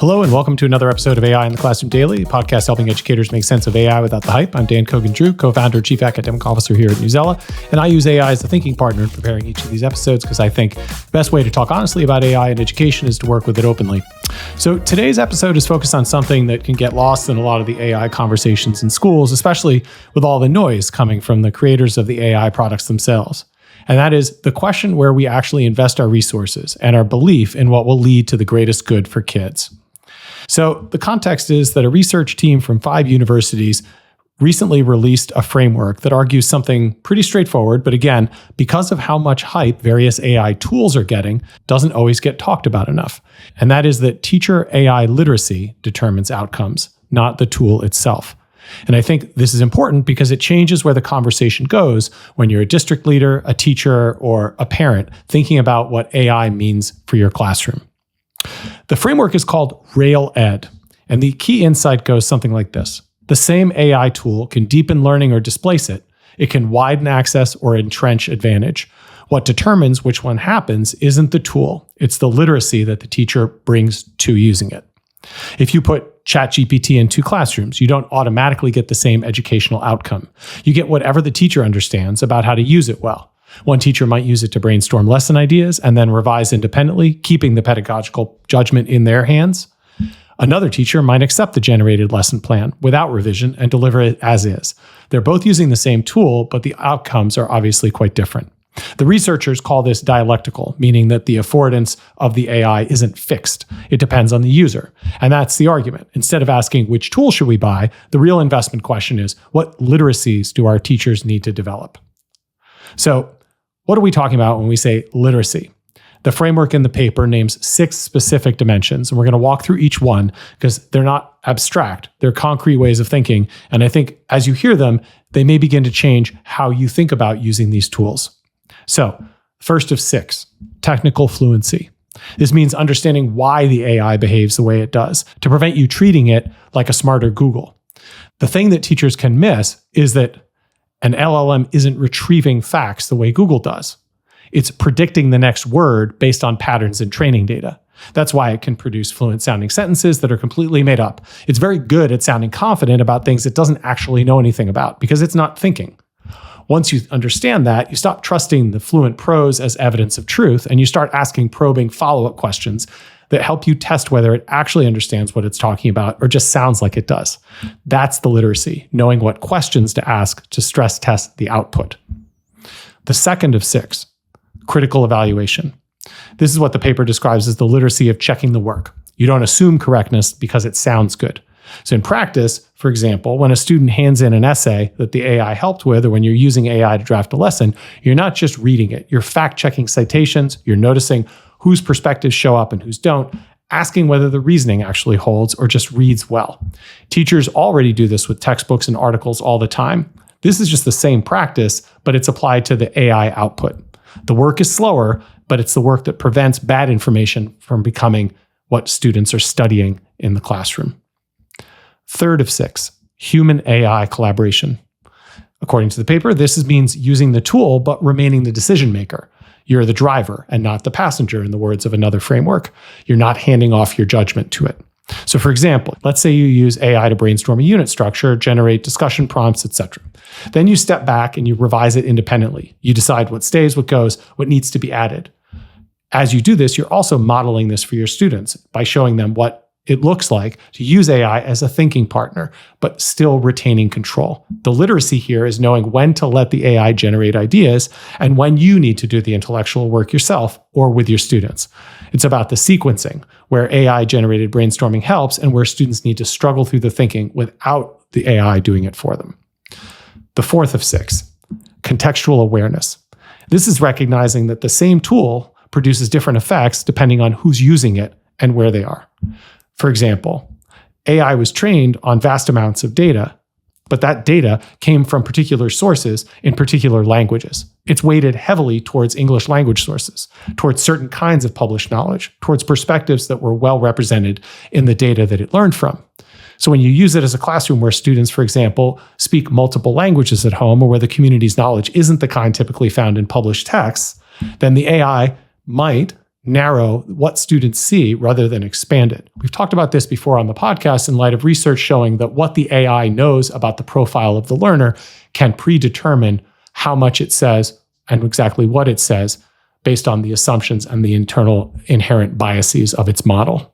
Hello and welcome to another episode of AI in the Classroom Daily, a podcast helping educators make sense of AI without the hype. I'm Dan Cogan-Drew, co-founder and chief academic officer here at Newsela, and I use AI as a thinking partner in preparing each of these episodes because I think the best way to talk honestly about AI in education is to work with it openly. So today's episode is focused on something that can get lost in a lot of the AI conversations in schools, especially with all the noise coming from the creators of the AI products themselves. And that is the question where we actually invest our resources and our belief in what will lead to the greatest good for kids. So the context is that a research team from 5 universities recently released a framework that argues something pretty straightforward, but again, because of how much hype various AI tools are getting, doesn't always get talked about enough. And that is that teacher AI literacy determines outcomes, not the tool itself. And I think this is important because it changes where the conversation goes when you're a district leader, a teacher, or a parent thinking about what AI means for your classroom. The framework is called Rail Ed, and the key insight goes something like this. The same AI tool can deepen learning or displace it. It can widen access or entrench advantage. What determines which one happens isn't the tool, it's the literacy that the teacher brings to using it. If you put ChatGPT in 2 classrooms, you don't automatically get the same educational outcome. You get whatever the teacher understands about how to use it well. One teacher might use it to brainstorm lesson ideas and then revise independently, keeping the pedagogical judgment in their hands. Another teacher might accept the generated lesson plan without revision and deliver it as is. They're both using the same tool, but the outcomes are obviously quite different. The researchers call this dialectical, meaning that the affordance of the AI isn't fixed. It depends on the user. And that's the argument. Instead of asking which tool should we buy, the real investment question is, what literacies do our teachers need to develop? So, what are we talking about when we say literacy? The framework in the paper names 6 specific dimensions, and we're going to walk through each one because they're not abstract. They're concrete ways of thinking. And I think as you hear them, they may begin to change how you think about using these tools. So, first of 6, technical fluency. This means understanding why the AI behaves the way it does, to prevent you treating it like a smarter Google. The thing that teachers can miss is that an LLM isn't retrieving facts the way Google does. It's predicting the next word based on patterns and training data. That's why it can produce fluent-sounding sentences that are completely made up. It's very good at sounding confident about things it doesn't actually know anything about because it's not thinking. Once you understand that, you stop trusting the fluent prose as evidence of truth, and you start asking probing follow-up questions that help you test whether it actually understands what it's talking about or just sounds like it does. That's the literacy, knowing what questions to ask to stress test the output. The second of 6, critical evaluation. This is what the paper describes as the literacy of checking the work. You don't assume correctness because it sounds good. So in practice, for example, when a student hands in an essay that the AI helped with, or when you're using AI to draft a lesson, you're not just reading it. You're fact-checking citations, you're noticing whose perspectives show up and whose don't, asking whether the reasoning actually holds or just reads well. Teachers already do this with textbooks and articles all the time. This is just the same practice, but it's applied to the AI output. The work is slower, but it's the work that prevents bad information from becoming what students are studying in the classroom. Third of 6, human AI collaboration. According to the paper, this means using the tool, but remaining the decision maker. You're the driver and not the passenger, in the words of another framework. You're not handing off your judgment to it. So for example, let's say you use AI to brainstorm a unit structure, generate discussion prompts, etc. Then you step back and you revise it independently. You decide what stays, what goes, what needs to be added. As you do this, you're also modeling this for your students by showing them what it looks like to use AI as a thinking partner, but still retaining control. The literacy here is knowing when to let the AI generate ideas and when you need to do the intellectual work yourself or with your students. It's about the sequencing, where AI-generated brainstorming helps and where students need to struggle through the thinking without the AI doing it for them. The fourth of 6, contextual awareness. This is recognizing that the same tool produces different effects depending on who's using it and where they are. For example, AI was trained on vast amounts of data, but that data came from particular sources in particular languages. It's weighted heavily towards English language sources, towards certain kinds of published knowledge, towards perspectives that were well represented in the data that it learned from. So when you use it as a classroom where students, for example, speak multiple languages at home, or where the community's knowledge isn't the kind typically found in published texts, then the AI might narrow what students see rather than expand it. We've talked about this before on the podcast in light of research showing that what the AI knows about the profile of the learner can predetermine how much it says and exactly what it says based on the assumptions and the internal inherent biases of its model.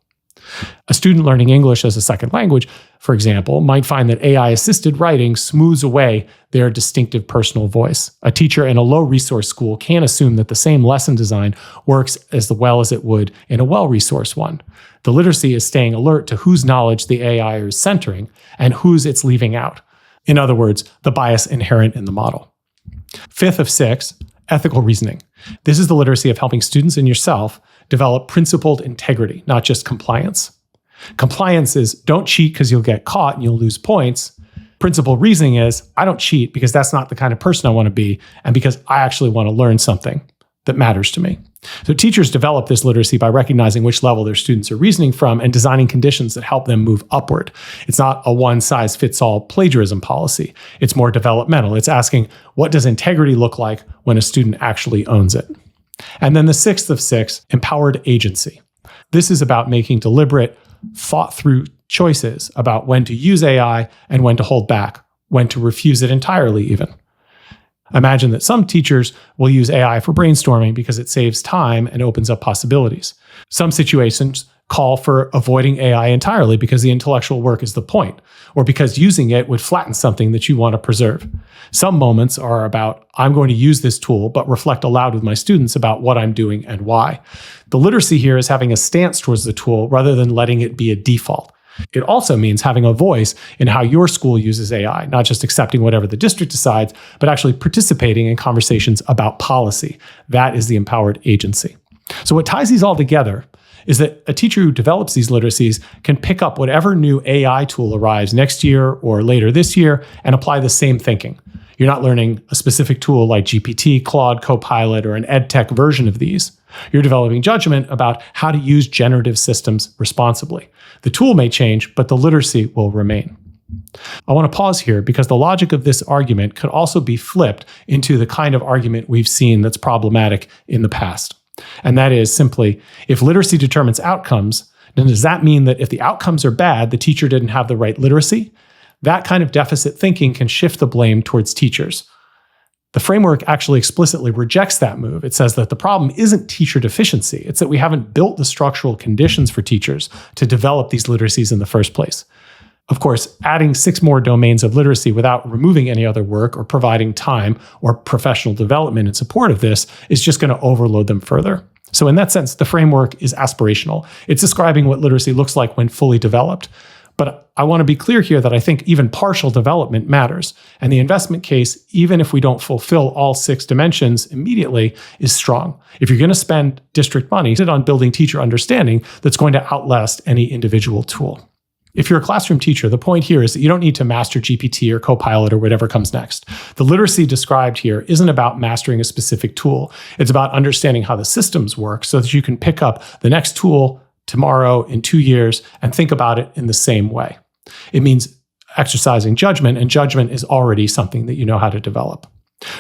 A student learning English as a second language, for example, might find that AI-assisted writing smooths away their distinctive personal voice. A teacher in a low-resource school can't assume that the same lesson design works as well as it would in a well-resourced one. The literacy is staying alert to whose knowledge the AI is centering and whose it's leaving out. In other words, the bias inherent in the model. Fifth of six, ethical reasoning. This is the literacy of helping students and yourself develop principled integrity, not just compliance. Compliance is don't cheat because you'll get caught and you'll lose points. Principled reasoning is I don't cheat because that's not the kind of person I want to be and because I actually want to learn something that matters to me. So teachers develop this literacy by recognizing which level their students are reasoning from and designing conditions that help them move upward. It's not a one-size-fits-all plagiarism policy. It's more developmental. It's asking, what does integrity look like when a student actually owns it? And then the sixth of six, empowered agency. This is about making deliberate, thought-through choices about when to use AI and when to hold back, when to refuse it entirely even. Imagine that some teachers will use AI for brainstorming because it saves time and opens up possibilities. Some situations call for avoiding AI entirely because the intellectual work is the point, or because using it would flatten something that you want to preserve. Some moments are about, I'm going to use this tool, but reflect aloud with my students about what I'm doing and why. The literacy here is having a stance towards the tool rather than letting it be a default. It also means having a voice in how your school uses AI, not just accepting whatever the district decides, but actually participating in conversations about policy. That is the empowered agency. So what ties these all together is that a teacher who develops these literacies can pick up whatever new AI tool arrives next year or later this year and apply the same thinking. You're not learning a specific tool like GPT, Claude, Copilot, or an edtech version of these. You're developing judgment about how to use generative systems responsibly. The tool may change, but the literacy will remain. I want to pause here because the logic of this argument could also be flipped into the kind of argument we've seen that's problematic in the past. And that is simply, if literacy determines outcomes, then does that mean that if the outcomes are bad, the teacher didn't have the right literacy? That kind of deficit thinking can shift the blame towards teachers. The framework actually explicitly rejects that move. It says that the problem isn't teacher deficiency. It's that we haven't built the structural conditions for teachers to develop these literacies in the first place. Of course, adding 6 more domains of literacy without removing any other work or providing time or professional development in support of this is just going to overload them further. So in that sense, the framework is aspirational. It's describing what literacy looks like when fully developed. But I want to be clear here that I think even partial development matters. And the investment case, even if we don't fulfill all 6 dimensions immediately, is strong. If you're going to spend district money, sit on building teacher understanding that's going to outlast any individual tool. If you're a classroom teacher, the point here is that you don't need to master GPT or Copilot or whatever comes next. The literacy described here isn't about mastering a specific tool. It's about understanding how the systems work so that you can pick up the next tool tomorrow, in 2 years, and think about it in the same way. It means exercising judgment, and judgment is already something that you know how to develop.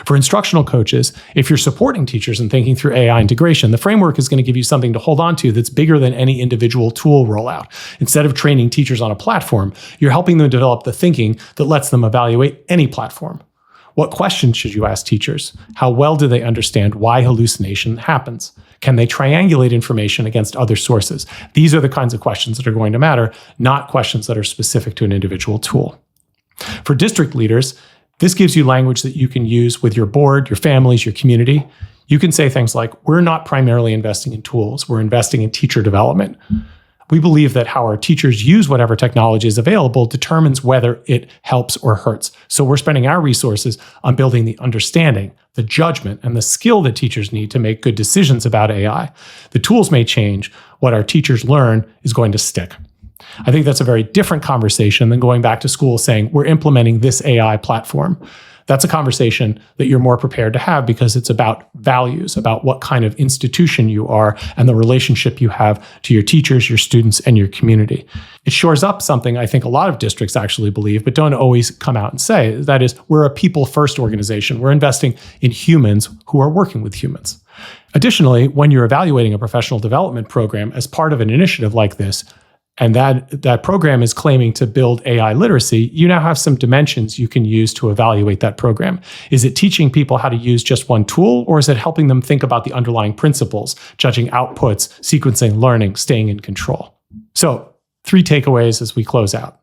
For instructional coaches, if you're supporting teachers and thinking through AI integration, the framework is going to give you something to hold on to that's bigger than any individual tool rollout. Instead of training teachers on a platform, you're helping them develop the thinking that lets them evaluate any platform. What questions should you ask teachers? How well do they understand why hallucination happens? Can they triangulate information against other sources? These are the kinds of questions that are going to matter, not questions that are specific to an individual tool. For district leaders, this gives you language that you can use with your board, your families, your community. You can say things like, we're not primarily investing in tools, we're investing in teacher development. We believe that how our teachers use whatever technology is available determines whether it helps or hurts. So we're spending our resources on building the understanding, the judgment, and the skill that teachers need to make good decisions about AI. The tools may change. What our teachers learn is going to stick. I think that's a very different conversation than going back to school saying, we're implementing this AI platform. That's a conversation that you're more prepared to have because it's about values, about what kind of institution you are and the relationship you have to your teachers, your students, and your community. It shores up something I think a lot of districts actually believe, but don't always come out and say. That is, we're a people-first organization. We're investing in humans who are working with humans. Additionally, when you're evaluating a professional development program as part of an initiative like this, and that program is claiming to build AI literacy, you now have some dimensions you can use to evaluate that program. Is it teaching people how to use just one tool, or is it helping them think about the underlying principles, judging outputs, sequencing, learning, staying in control? So, 3 takeaways as we close out.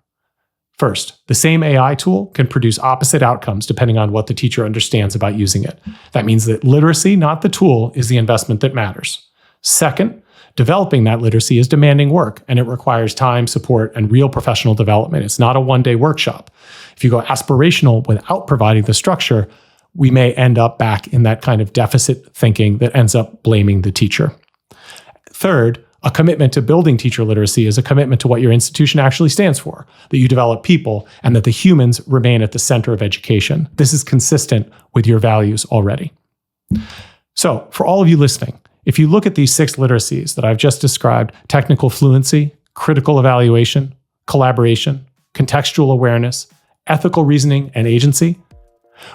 First, the same AI tool can produce opposite outcomes depending on what the teacher understands about using it. That means that literacy, not the tool, is the investment that matters. Second, developing that literacy is demanding work, and it requires time, support, and real professional development. It's not a one-day workshop. If you go aspirational without providing the structure, we may end up back in that kind of deficit thinking that ends up blaming the teacher. Third, a commitment to building teacher literacy is a commitment to what your institution actually stands for, that you develop people and that the humans remain at the center of education. This is consistent with your values already. So, for all of you listening, if you look at these 6 literacies that I've just described, technical fluency, critical evaluation, collaboration, contextual awareness, ethical reasoning, and agency,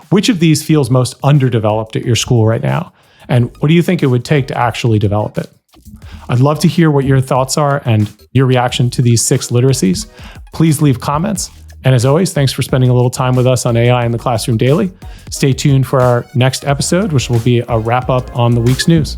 which of these feels most underdeveloped at your school right now? And what do you think it would take to actually develop it? I'd love to hear what your thoughts are and your reaction to these 6 literacies. Please leave comments. And as always, thanks for spending a little time with us on AI in the Classroom Daily. Stay tuned for our next episode, which will be a wrap-up on the week's news.